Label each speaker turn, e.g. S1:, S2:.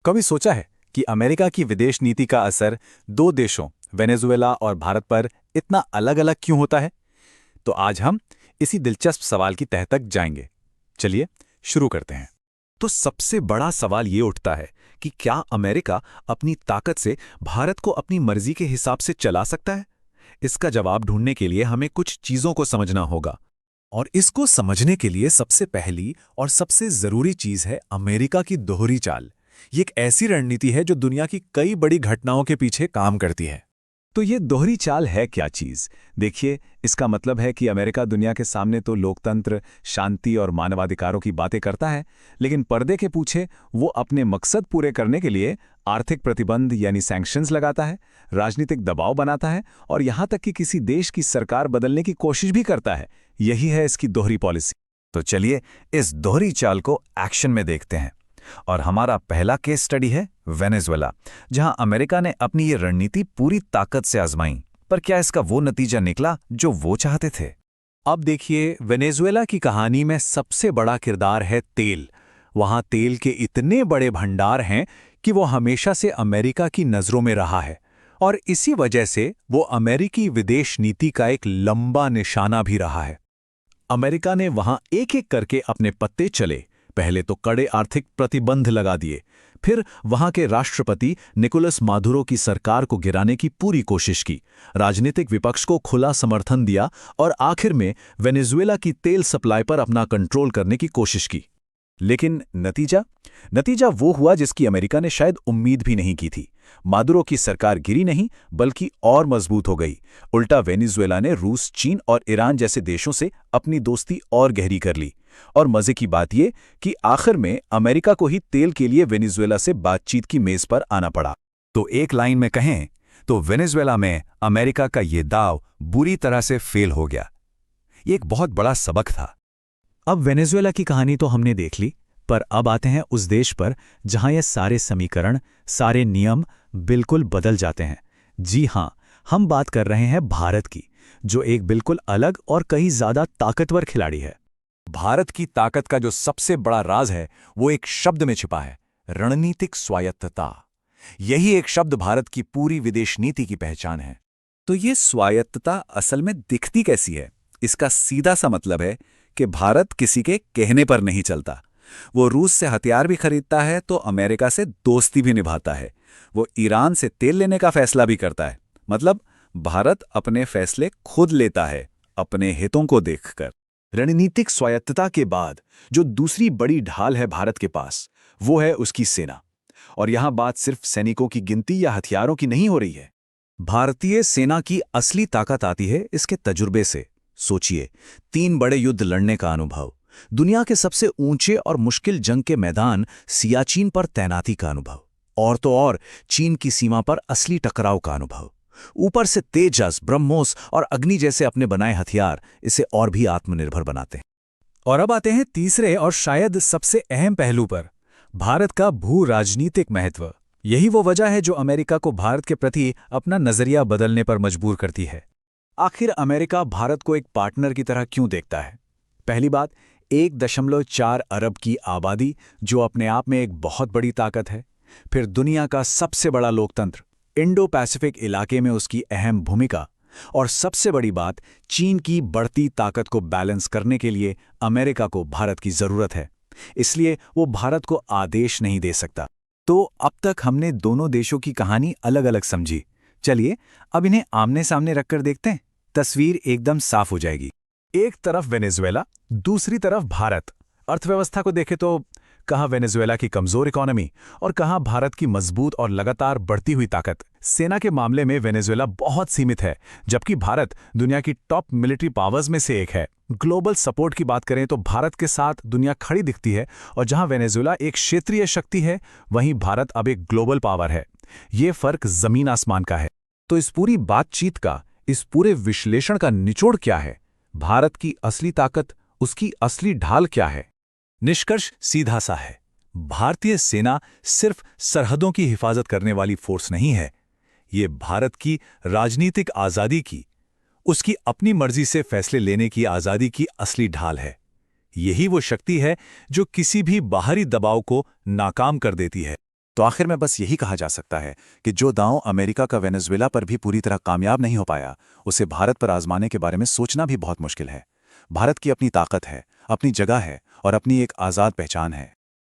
S1: कभी सोचा है कि अमेरिका की विदेश नीति का असर दो देशों वेनेजुएला और भारत पर इतना अलग-अलग क्यों होता है? तो आज हम इसी दिलचस्प सवाल की तह तक जाएंगे। चलिए शुरू करते हैं।
S2: तो सबसे बड़ा सवाल ये उठता है कि क्या अमेरिका अपनी ताकत से भारत को अपनी मर्जी के हिसाब से चला सकता है? इसका जवाब ढूंढने के लिए हमें कुछ चीजों को समझना होगा।
S1: और इसको समझने के लिए सबसे पहली और सबसे जरूरी चीज है अमेरिका की दोहरी चाल। ये एक ऐसी रणनीति है जो दुनिया की कई बड़ी घटनाओं के पीछे काम करती है। तो ये दोहरी चाल है क्या चीज? देखिए, इसका मतलब है कि अमेरिका दुनिया के सामने तो लोकतंत्र, शांति और मानवाधिकारों की बातें करता है, लेकिन पर्दे के पीछे वो अपने मकसद पूरे करने के लिए आर्थिक प्रतिबंध यानी सैंक्शंस लगाता है, राजनीतिक दबाव बनाता है और यहां तक कि किसी देश की सरकार बदलने की कोशिश भी करता है। यही है इसकी दोहरी पॉलिसी।
S2: तो चलिए इस दोहरी चाल को एक्शन में देखते हैं। और हमारा पहला केस स्टडी है वेनेजुएला, जहां अमेरिका ने अपनी ये रणनीति पूरी ताकत से आजमाई। पर क्या इसका वो नतीजा निकला जो वो चाहते थे?
S1: अब देखिए, वेनेजुएला की कहानी में सबसे बड़ा किरदार है तेल। वहां तेल के इतने बड़े भंडार हैं कि वो हमेशा से अमेरिका की नजरों में रहा है और इसी वजह से वो अमेरिकी विदेश नीति का एक लंबा निशाना भी रहा है। अमेरिका ने वहां एक-एक करके अपने पत्ते चले। पहले तो कड़े आर्थिक प्रतिबंध लगा दिए, फिर वहां के राष्ट्रपति निकोलस मादुरो की सरकार को गिराने की पूरी कोशिश की, राजनीतिक विपक्ष को खुला समर्थन दिया और आखिर में वेनेजुएला की तेल सप्लाई पर अपना कंट्रोल करने की कोशिश की। लेकिन नतीजा वो हुआ जिसकी अमेरिका ने शायद उम्मीद भी नहीं की थी। मादुरो की सरकार गिरी नहीं, बल्कि और मजबूत हो गई। उल्टा वेनेजुएला ने रूस, चीन और ईरान जैसे देशों से अपनी दोस्ती और गहरी कर ली। और मजे की बात यह कि आखिर में अमेरिका को ही तेल के लिए वेनेजुएला से बातचीत की मेज पर आना पड़ा।
S2: तो एक लाइन में कहें तो वेनेजुएला में अमेरिका का ये दाव बुरी तरह से फेल हो गया। ये एक बहुत बड़ा सबक था।
S1: अब वेनेजुएला की कहानी तो हमने देख ली, पर अब आते हैं उस देश पर जहां ये सारे समीकरण, सारे नियम बिल्कुल बदल जाते हैं। जी हां, हम बात कर रहे हैं भारत की, जो एक बिल्कुल अलग और कहीं ज्यादा ताकतवर खिलाड़ी है।
S2: भारत की ताकत का जो सबसे बड़ा राज है वो एक शब्द में छिपा है, रणनीतिक स्वायत्तता। यही एक शब्द भारत की पूरी विदेश नीति की पहचान है।
S1: तो ये स्वायत्तता असल में दिखती कैसी है? इसका सीधा सा मतलब है कि भारत किसी के कहने पर नहीं चलता। वो रूस से हथियार भी खरीदता है तो अमेरिका से दोस्ती भी निभाता है। वो ईरान से तेल लेने का फैसला भी करता है। मतलब भारत अपने फैसले खुद लेता है, अपने हितों को देखकर। रणनीतिक स्वायत्तता के बाद जो दूसरी बड़ी ढाल है भारत के पास, वो है उसकी सेना। और यहां बात सिर्फ सैनिकों की गिनती या हथियारों की नहीं हो रही है। भारतीय सेना की असली ताकत आती है इसके तजुर्बे से। सोचिए, 3 बड़े युद्ध लड़ने का अनुभव, दुनिया के सबसे ऊंचे और मुश्किल जंग के मैदान सियाचिन पर तैनाती का अनुभव, और तो और चीन की सीमा पर असली टकराव का अनुभव। ऊपर से तेजस, ब्रह्मोस और अग्नि जैसे अपने बनाए हथियार इसे और भी आत्मनिर्भर बनाते हैं। और अब आते हैं तीसरे और शायद सबसे अहम पहलू पर, भारत का भू राजनीतिक महत्व। यही वो वजह है जो अमेरिका को भारत के प्रति अपना नजरिया बदलने पर मजबूर करती है। आखिर अमेरिका भारत को एक पार्टनर की तरह क्यों देखता है? पहली बात, 1.4 अरब की आबादी, जो अपने आप में एक बहुत बड़ी ताकत है। फिर दुनिया का सबसे बड़ा लोकतंत्र, इंडो पैसिफिक इलाके में उसकी अहम भूमिका। और सबसे बड़ी बात, चीन की बढ़ती ताकत को बैलेंस करने के लिए अमेरिका को भारत की जरूरत है। इसलिए वो भारत को आदेश नहीं दे सकता। तो अब तक हमने दोनों देशों की कहानी अलग अलग समझी। चलिए अब इन्हें आमने सामने रखकर देखते हैं। तस्वीर एकदम साफ हो जाएगी। एक तरफ वेनेजुएला, दूसरी तरफ भारत। अर्थव्यवस्था को देखें तो कहाँ वेनेजुएला की कमजोर इकोनॉमी और कहाँ भारत की मजबूत और लगातार बढ़ती हुई ताकत। सेना के मामले में वेनेजुएला बहुत सीमित है, जबकि भारत दुनिया की टॉप मिलिट्री पावर्स में से एक है। ग्लोबल सपोर्ट की बात करें तो भारत के साथ दुनिया खड़ी दिखती है, और जहां वेनेजुएला एक क्षेत्रीय शक्ति है, वहीं भारत अब एक ग्लोबल पावर है। ये फर्क जमीन आसमान का है। तो इस पूरी बातचीत का, इस पूरे विश्लेषण का निचोड़ क्या है? भारत की असली ताकत, उसकी असली ढाल क्या है? निष्कर्ष सीधा सा है, भारतीय सेना सिर्फ सरहदों की हिफाजत करने वाली फोर्स नहीं है। ये भारत की राजनीतिक आजादी की, उसकी अपनी मर्जी से फैसले लेने की आजादी की असली ढाल है। यही वो शक्ति है जो किसी भी बाहरी दबाव को नाकाम कर देती है। तो आखिर में बस यही कहा जा सकता है कि जो दांव अमेरिका का वेनेजुएला पर भी पूरी तरह कामयाब नहीं हो पाया, उसे भारत पर आजमाने के बारे में सोचना भी बहुत मुश्किल है। भारत की अपनी ताकत है, अपनी जगह है और अपनी एक आज़ाद पहचान है।